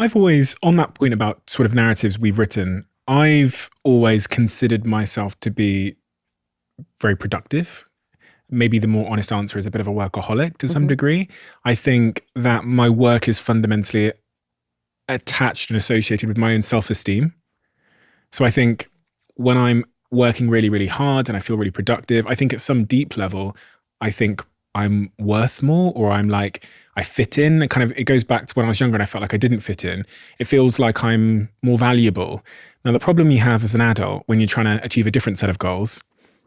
I've always, on that point about sort of narratives we've written, I've always considered myself to be very productive. Maybe the more honest answer is a bit of a workaholic to some degree. I think that my work is fundamentally attached and associated with my own self-esteem. So I think when I'm working really, really hard and I feel really productive, I think at some deep level, I think I'm worth more, or I'm like, I fit in. It goes back to when I was younger and I felt like I didn't fit in. It feels like I'm more valuable. Now, the problem you have as an adult when you're trying to achieve a different set of goals,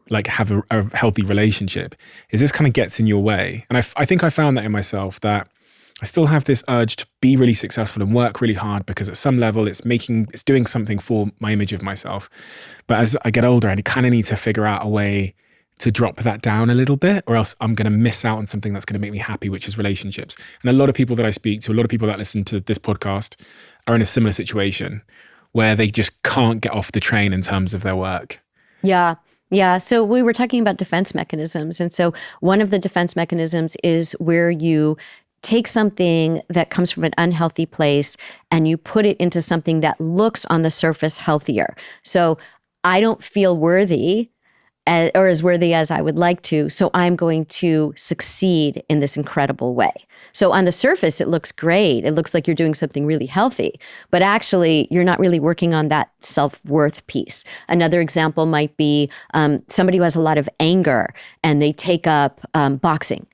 like have a healthy relationship, is this kind of gets in your way. And I think I found that in myself, that I still have this urge to be really successful and work really hard because at some level it's doing something for my image of myself. But as I get older, I kind of need to figure out a way to drop that down a little bit, or else I'm going to miss out on something that's going to make me happy, which is relationships. And a lot of people that I speak to, a lot of people that listen to this podcast are in a similar situation where they just can't get off the train in terms of their work. Yeah. Yeah. So we were talking about defense mechanisms. And so one of the defense mechanisms is where you take something that comes from an unhealthy place and you put it into something that looks on the surface healthier. So I don't feel worthy or as worthy as I would like to, so I'm going to succeed in this incredible way. So on the surface, it looks great. It looks like you're doing something really healthy, but actually you're not really working on that self-worth piece. Another example might be somebody who has a lot of anger and they take up boxing,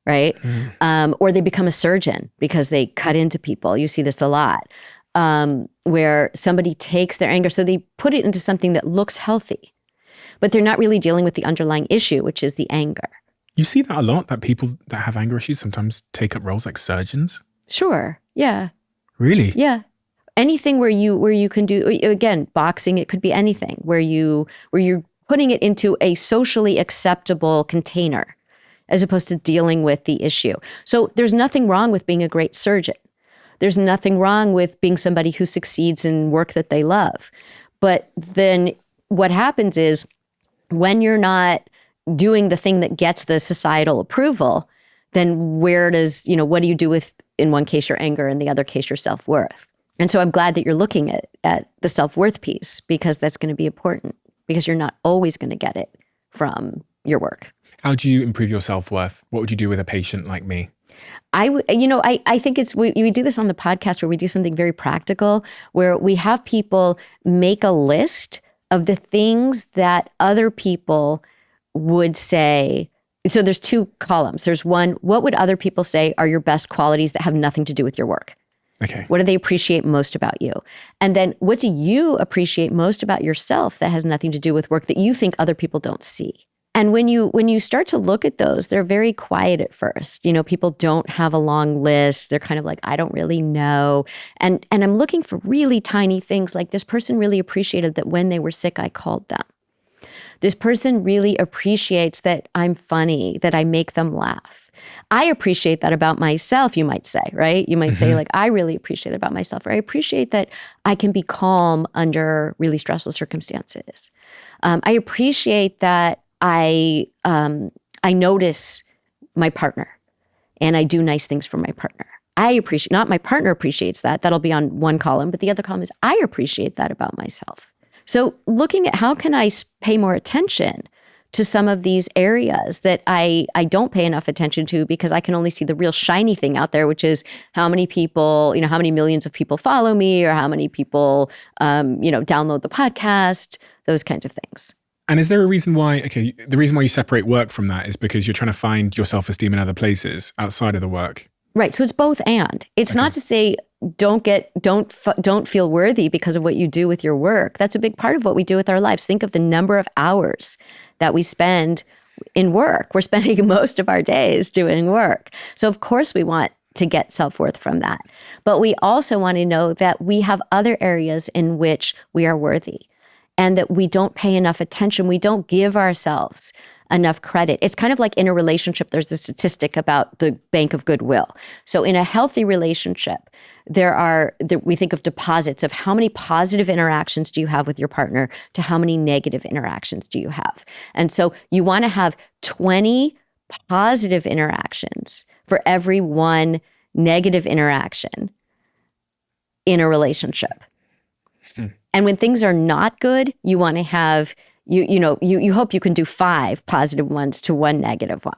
right? Or they become a surgeon because they cut into people. You see this a lot, where somebody takes their anger, so they put it into something that looks healthy, but they're not really dealing with the underlying issue, which is the anger. You see that a lot, that people that have anger issues sometimes take up roles like surgeons? Sure. Yeah. Really? Yeah. Anything where you can do, again, boxing, it could be anything where you're putting it into a socially acceptable container as opposed to dealing with the issue. So there's nothing wrong with being a great surgeon. There's nothing wrong with being somebody who succeeds in work that they love. But then what happens is, when you're not doing the thing that gets the societal approval, then what do you do with, in one case, your anger, in the other case, your self-worth? And so I'm glad that you're looking at the self-worth piece, because that's going to be important, because you're not always going to get it from your work. How do you improve your self-worth? What would you do with a patient like me? I think we do this on the podcast where we do something very practical, where we have people make a list of the things that other people would say. So there's two columns. There's one, what would other people say are your best qualities that have nothing to do with your work? Okay. What do they appreciate most about you? And then what do you appreciate most about yourself that has nothing to do with work that you think other people don't see? And when you start to look at those, they're very quiet at first. People don't have a long list. They're kind of like, I don't really know. And I'm looking for really tiny things, like this person really appreciated that when they were sick, I called them. This person really appreciates that I'm funny, that I make them laugh. I appreciate that about myself, you might say, right? You might say, like, I really appreciate that about myself, or I appreciate that I can be calm under really stressful circumstances. I appreciate that I notice my partner and I do nice things for my partner. Not my partner appreciates that. That'll be on one column, but the other column is I appreciate that about myself. So looking at how can I pay more attention to some of these areas that I don't pay enough attention to, because I can only see the real shiny thing out there, which is how many people, how many millions of people follow me, or how many people, download the podcast, those kinds of things. And is there a reason why, the reason why you separate work from that is because you're trying to find your self-esteem in other places outside of the work? Right. So it's both and. It's not to say don't feel worthy because of what you do with your work. That's a big part of what we do with our lives. Think of the number of hours that we spend in work. We're spending most of our days doing work. So of course we want to get self-worth from that. But we also want to know that we have other areas in which we are worthy, and that we don't pay enough attention. We don't give ourselves enough credit. It's kind of like in a relationship, there's a statistic about the bank of goodwill. So in a healthy relationship, we think of deposits of how many positive interactions do you have with your partner to how many negative interactions do you have. And so you want to have 20 positive interactions for every one negative interaction. in a relationship. And when things are not good, you want to have, you hope you can do 5 positive ones to 1 negative one.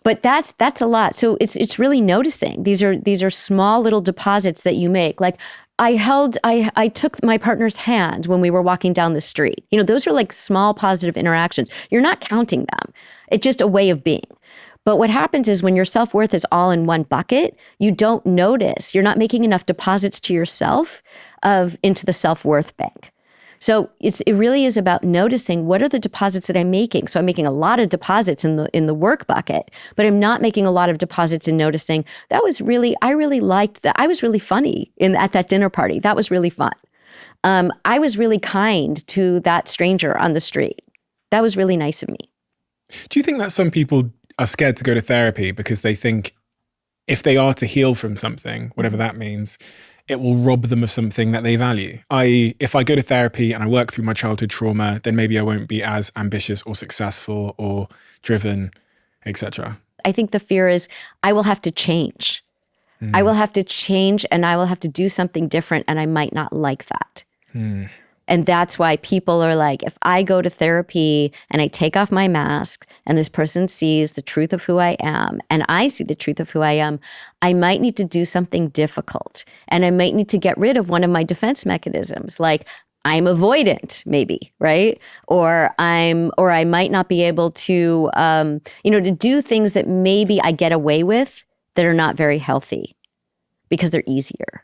But that's a lot. So it's really noticing. These are small little deposits that you make. Like I took my partner's hand when we were walking down the street. Those are like small positive interactions. You're not counting them. It's just a way of being. But what happens is when your self-worth is all in one bucket, you don't notice. You're not making enough deposits to yourself into the self-worth bank. So it really is about noticing what are the deposits that I'm making. So I'm making a lot of deposits in the work bucket, but I'm not making a lot of deposits in noticing I really liked that. I was really funny at that dinner party. That was really fun. I was really kind to that stranger on the street. That was really nice of me. Do you think that some people are scared to go to therapy because they think if they are to heal from something, whatever that means, it will rob them of something that they value? If I go to therapy and I work through my childhood trauma, then maybe I won't be as ambitious or successful or driven, etc. I think the fear is I will have to change. I will have to change and I will have to do something different and I might not like that. And that's why people are like, if I go to therapy and I take off my mask and this person sees the truth of who I am and I see the truth of who I am, I might need to do something difficult. And I might need to get rid of one of my defense mechanisms, like I'm avoidant, maybe, right? Or I might not be able to, to do things that maybe I get away with that are not very healthy because they're easier.